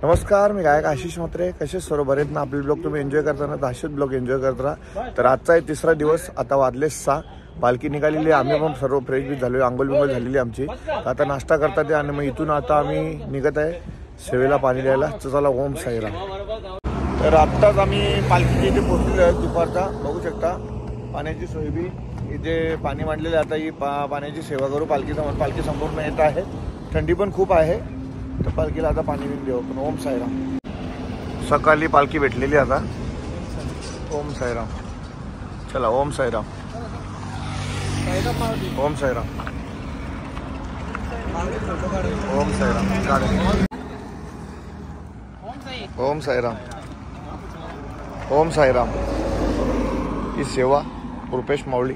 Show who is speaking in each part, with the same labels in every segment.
Speaker 1: नमस्कार, मी गायक आशिष म्हात्रे. कसे सर्व बरेत ना? आपले ब्लॉग तुम्ही एन्जॉय करताना असेच ब्लॉग एन्जॉय करत राहा. तर आजचा आहे तिसरा दिवस. आता वाजले 6. पालखी निघालेली. आम्ही पण सर्व फ्रेश बी झालो, आंघोळ बिंघोळ झालेली आमची. आता नाश्ता करतात आणि मग इथून आता आम्ही निघत आहे सेवेला पाणी द्यायला. तर चला, ओम साईराम. तर आत्ताच आम्ही पालखीच्या इथे पोहोचलेलो आहे. दुपारचा बघू शकता पाण्याची सोय बी इथे पाणी मांडलेले. आता ही पाण्याची सेवा करू. पालखी संपूर्ण येत आहे. थंडी पण खूप आहे. तर पालखीला आता पाणी देऊ पण. ओम साईराम. सकाळी पालखी भेटलेली आता. ओम साईराम. चला, ओम साईराम. ओम साईराम. ओम साईराम. ओम साईराम. ओम साईराम. ही सेवा रुपेश माऊली.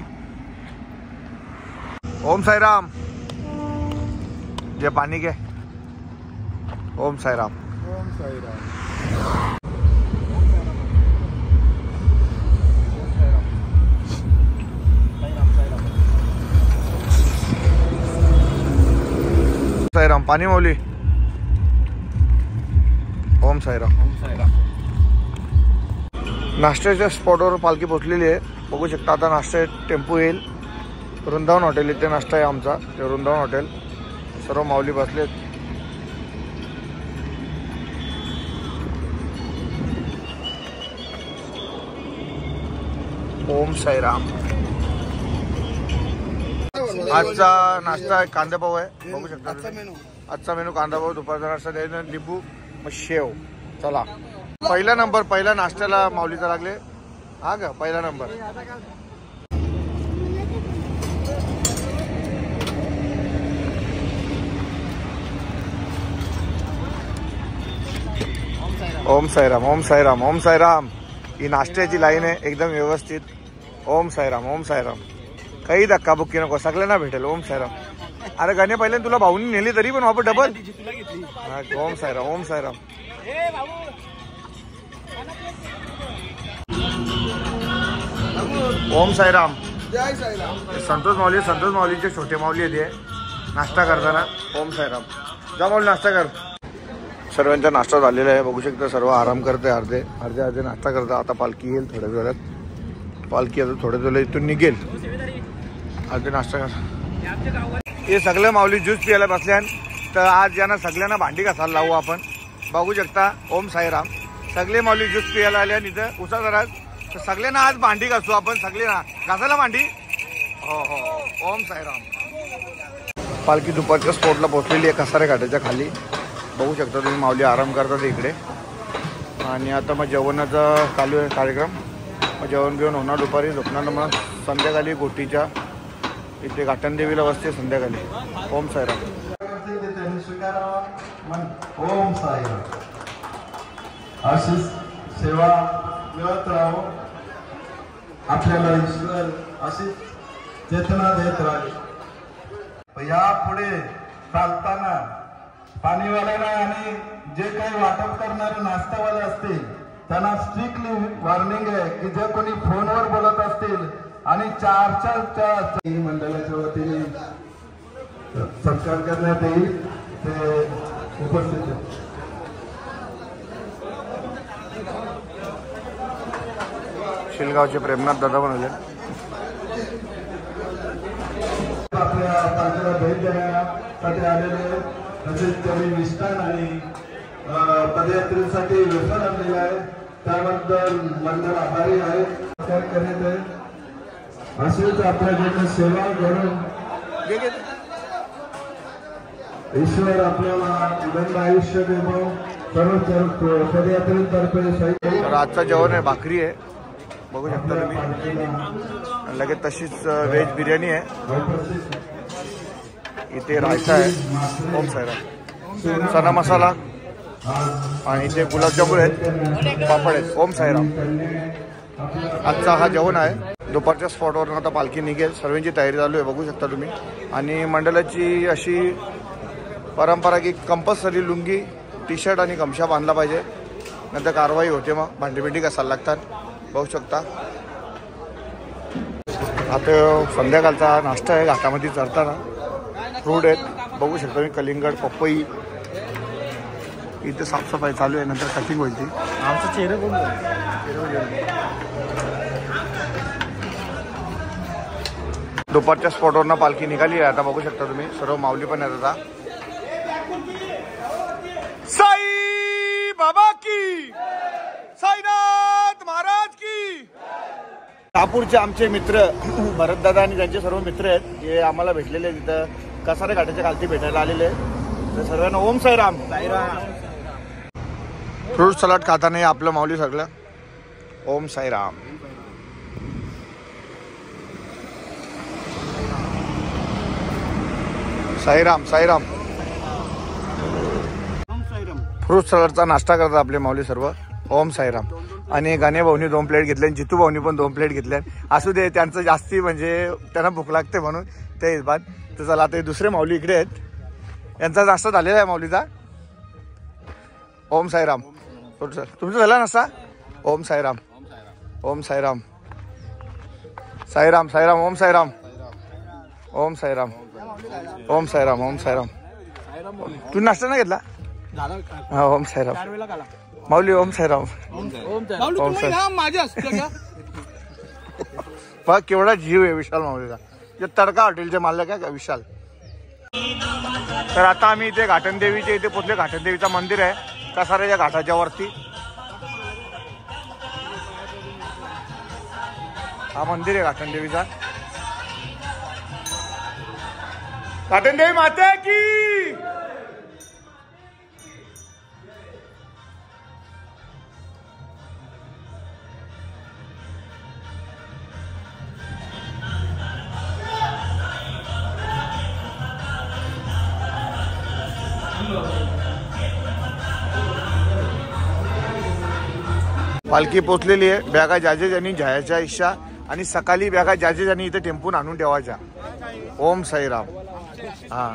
Speaker 1: ओम साईराम. जे पाणी घे. ओम साईराम. ओम साईराम. साईराम. पाणी माऊली. ओम साईराम. ओम साईराम. नाश्त्याच्या स्पॉटवर पालखी पोहोचलेली आहे. बघू शकता आता नाश्ता टेम्पो येईल. वृंदावन हॉटेल इथे नाश्ता आहे आमचा. ते वृंदावन हॉटेल. सर्व माऊली बसलेत. ओम साईराम. आजचा नाश्ता कांदा पाव आहे. बघू शकता आजचा मेनू कांदा पाव. दुपारचा नाश्ता द्यायचा लिंबू मग शेव. चला, पहिला नंबर. पहिला नाश्त्याला माऊलीचा लागले. हा का पहिला नंबर. ओम साईराम. ओम साईराम. ओम साईराम. ही नाश्त्याची लाईन आहे एकदम व्यवस्थित. ओम साईराम. ओम साईराम. काही धक्काबुक्की नको, सगळ्यांना भेटेल. ओम साईराम. अरे गाणे पहिल्यांदा तुला भाऊनी नेली तरी पण वापर डबल. ओम साईराम. ओम साईराम. ओम साईराम. संतोष माऊलीचे छोटे माऊली येते नाश्ता करताना. ओम साईराम. जा माऊली नाश्ता कर. सर्वांचा नाश्ता झालेला आहे. बघू शकता सर्व आराम करते. अर्धे नाश्ता करतात. आता पालखी येईल थोड्या वेळात. पालखी आता थोड्या वेळात इथून निघेल. अर्धे नाश्ता कर. हे सगळे माऊली ज्यूस प्यायला बसल्यान. तर आज यांना सगळ्यांना भांडी घासायला लावू आपण. बघू शकता. ओम साईराम. सगळे माऊली ज्यूस प्यायला आल्या इथं उसा जरा. तर सगळ्यांना आज भांडी घासू आपण. सगळ्यांना घासायला भांडी. हो हो. ओम साईराम. पालखी दुपारच्या स्पॉटला पोहोचलेली आहे कसारे घाटाच्या खाली. बघू शकता तुम्ही माऊली आराम करतात इकडे. आणि आता मग जेवणाचा चालू आहे कार्यक्रम. मग जेवण बिवण होणार दुपारी. झोपणार मग संध्याकाळी गोटीच्या इथे घाटन देवीला बसते संध्याकाळी. ओम साईराम.
Speaker 2: ओम साईराम. अशी सेवा मिळत राहो. आपल्याला ईश्वर अशी चेतना देत राहील. यापुढे चालताना पाणीवाल्याला आणि जे काही वाटप करणारे नाश्तावाले असतील त्यांना स्ट्रिक्टली वॉर्निंग आहे की जे कोणी फोनवर बोलत असतील आणि 4 मंडळाच्या वतीने सत्कार करण्यात येईल. ते उपस्थित आहेत.
Speaker 1: शिलगावचे प्रेमनाथ दादा बनवले.
Speaker 2: आपल्या पालखीला भेट देण्यासाठी आलेले तसेच कवी मिष्टान आणि पदयात्रेसाठी वेफर आणलेला आहे. त्याबद्दल मंडळ आभारी आहे. करण्यात आहे. असेच आपल्याकडनं सेवा करून ईश्वर आपल्याला आनंद आयुष्य देतो. सर्व पदयात्रेतर्फे
Speaker 1: आजचं जेवण आहे भाकरी आहे. बघू शकता तुम्ही. लगेच तशीच व्हेज बिर्याणी आहे. इथे रायता आहे. ओम साईराम. चना मसाला आणि इथे गुलाबजामुन आहेत. पापड आहेत. ओम साईराम. आजचा हा जेवण आहे. दुपारच्या स्पॉटवरून आता पालखी निघेल. सर्वांची तयारी चालू आहे. बघू शकता तुम्ही. आणि मंडळाची अशी परंपरा की कंपल्सरी लुंगी टी शर्ट आणि गमछा बांधला पाहिजे. नंतर कारवाई होते. मग भांडी घासायला लागतात. बघू शकता. आता संध्याकाळचा नाश्ता आहे. घाटामध्ये चढताना फ्रूट आहेत. बघू शकता मी. कलिंगड, पपई, इथे साफसफाई चालू आहे, नंतर कटिंग होईल ती.
Speaker 3: आमचं चेहरे कोण
Speaker 1: दुपारच्या स्पॉटवरनं पालखी निघाली आहे. आता बघू शकता तुम्ही सर्व माऊली पण आहेत. आता साई बाबा की, साईनाथ महाराज की. शहापूरचे आमचे मित्र भरतदादा आणि त्यांचे सर्व मित्र आहेत, हे आम्हाला भेटलेले आहेत. तिथं कसारे घाटाच्या खालती भेटायला आलेले आहेत. तर सर्वांना ओम साईराम. फ्रूट सलाड खाताना आपलं माऊली सगळं ओम साईराम. साईराम साईराम. फ्रूट सलाडचा नाश्ता करतात आपले माऊली सर्व. ओम साईराम. आणि गाणे भाऊनी 2 प्लेट घेतले, जितू भाऊनी पण 2 प्लेट घेतल्या. असू दे, त्यांचं जास्ती म्हणजे त्यांना भूक लागते म्हणून ते बात. तर चला आता दुसरे माऊली इकडे आहेत, यांचा नाश्ता झालेला आहे माऊलीचा. ओम साईराम. तुमचा झाला नाश्ता? ओम साईराम. ओम साईराम. साईराम साईराम. ओम साईराम. ओम साईराम. ओम साईराम. ओम साईराम. तू नाश्ता नाही घेतला? हा. ओम साईराम माऊली. ओम साईराम. ओम साईराम. बघ केवढा जीव आहे विशाल माऊलीचा. जे तडका हॉटेलचे मालक आहे का विशाल. तर आता आम्ही इथे घाटनदेवीच्या इथे पोचले. घाटनदेवीचं मंदिर आहे कसाऱ्याच्या घाटाच्या वरती. हा मंदिर आहे घाटनदेवीचा. घाटनदेवी माते की. पालखी पोचलेली आहे. बॅगा जाजे ज्यांनी जायच्या इच्छा आणि सकाळी बॅगा जाजे ज्यांनी इथे टेम्पून आणून ठेवायच्या. ओम साईराम. हा.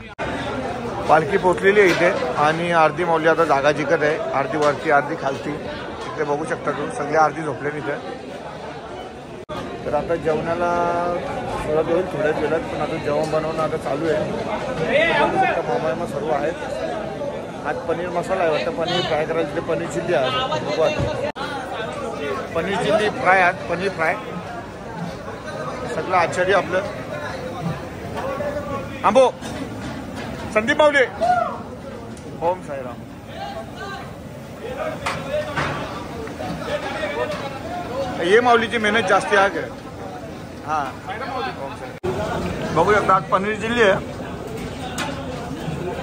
Speaker 1: पालखी पोचलेली आहे इथे आणि आरती माऊली आता जागा जिंकत आहे. आरती वरती आरती खालती इथे बघू शकता तुम्ही. सगळे आरती झोपले इथे. तर आता जेवणाला थोडं होईल थोड्याच वेळात, पण आता जेवण बनवणं आता चालू आहे. मामा सर्व आहेत. आज पनीर मसाला आहे वाटतं. पनीर फ्राय करायचं ते पनीर चिल्ली आहे. पनीर चिल्ली फ्राय आहेत. पनीर फ्राय सगळं आश्चर्य आपलं. आंबो संदीप माऊली. ओम साईराम. ये माऊलीची मेहनत जास्ती आहे का. हा. बघू शकता आज पनीर चिल्ली आहे.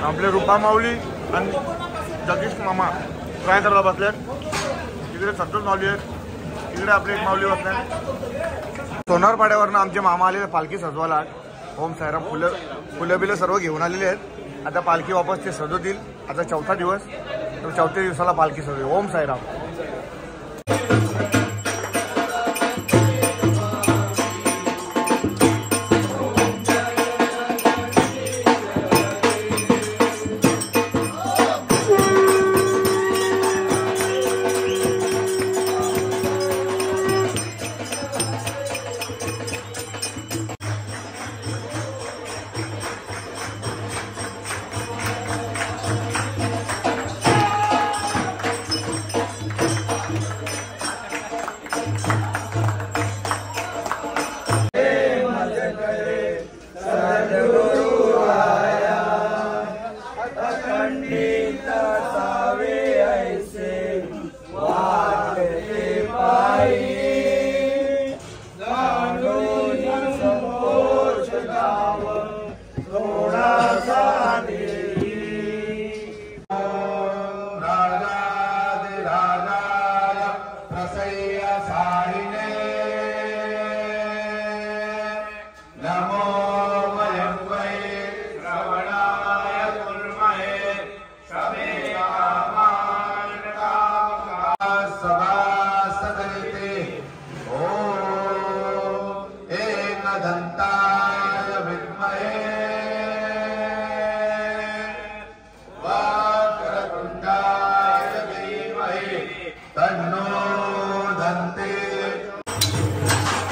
Speaker 1: आपले रूपा माऊली आणि जगदीश मामा फ्राय करायला बसले. तिकडे संतोष माऊली आहेत. तिकडे आपले एक माऊली बसले. सोनारपाड्यावरनं आमचे मामा आले पालखी सजवायला. ओम साईराम. फुलं बिलं सर्व घेऊन आलेले आहेत. आता पालखी वापस ते सजवतील. आता 4था दिवस. तर 4थ्या दिवसाला पालखी सजवली. ओम साईराम.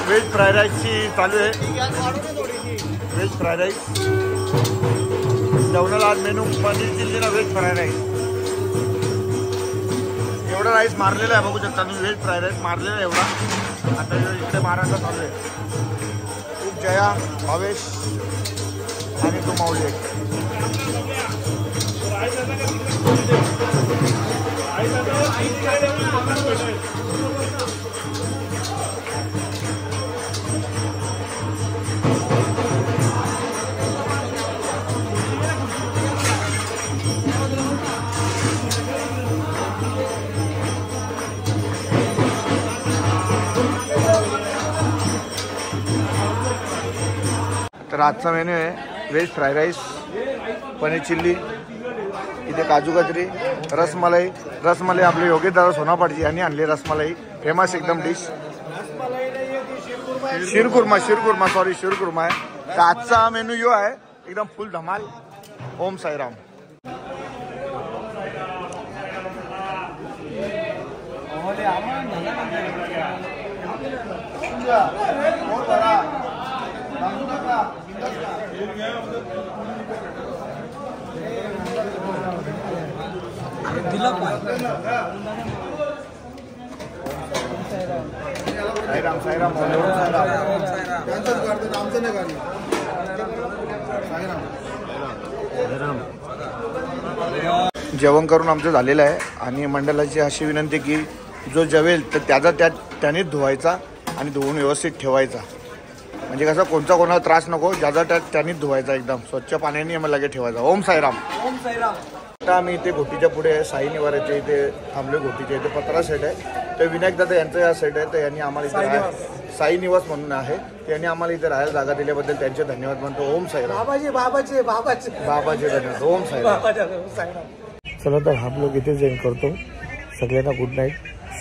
Speaker 1: व्हेज फ्राईड राईसची चालू आहे. व्हेज फ्राईड राईस जेवणाला आज मेनू पनीर चिल्ली ना व्हेज फ्राईड राईस. एवढा राईस मारलेला आहे बघू शकता तुम्ही. व्हेज फ्राईड राईस मारलेला आहे एवढा. आता इकडे मारायला चालू आहे. खूप जया, भावेश आणि तो माऊली आहे. तर आजचा मेन्यू आहे veg fried rice, paneer chilli, इथे काजू कतरी, रसमलाई. रसमलाई आपले योगेश दादा सोनापाटजी यांनी आणली रसमलाई. फेमस एकदम डिश. शिरकुर्मा सॉरी शिरकुर्मा आहे. तर आजचा मेन्यू यो आहे एकदम फुल धमाल. ओम साईराम. साईराम जेवण करून आमचं झालेलं आहे. आणि मंडळाची अशी विनंती की जो जेवेल तर त्याचा त्यानेच धुवायचा आणि धुवून व्यवस्थित ठेवायचा. म्हणजे कसं कोणता कोणाला त्रास नको. ज्याचा त्यानेच धुवायचा एकदम स्वच्छ पाण्याने मग लगे ठेवायचा. ओम साईराम. आता आम्ही इथे घोटीच्या पुढे साई निवाराच्या इथे थांबलो. घोटीच्या इथे 15 सेट आहे. तर विनायक दादा यांचं या सेट आहे. तर यांनी आम्हाला इथे साई निवास म्हणून आहे. त्यांनी आम्हाला इथे राहायला जागा दिल्याबद्दल त्यांचे धन्यवाद म्हणतो. ओम साईराम. बाबाचे धन्यवाद. ओम साईराम. चला तर हम लोग इथे जॉईन करतो. सगळ्यांना गुड नाईट,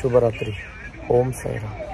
Speaker 1: शुभरात्री. ओम साईराम.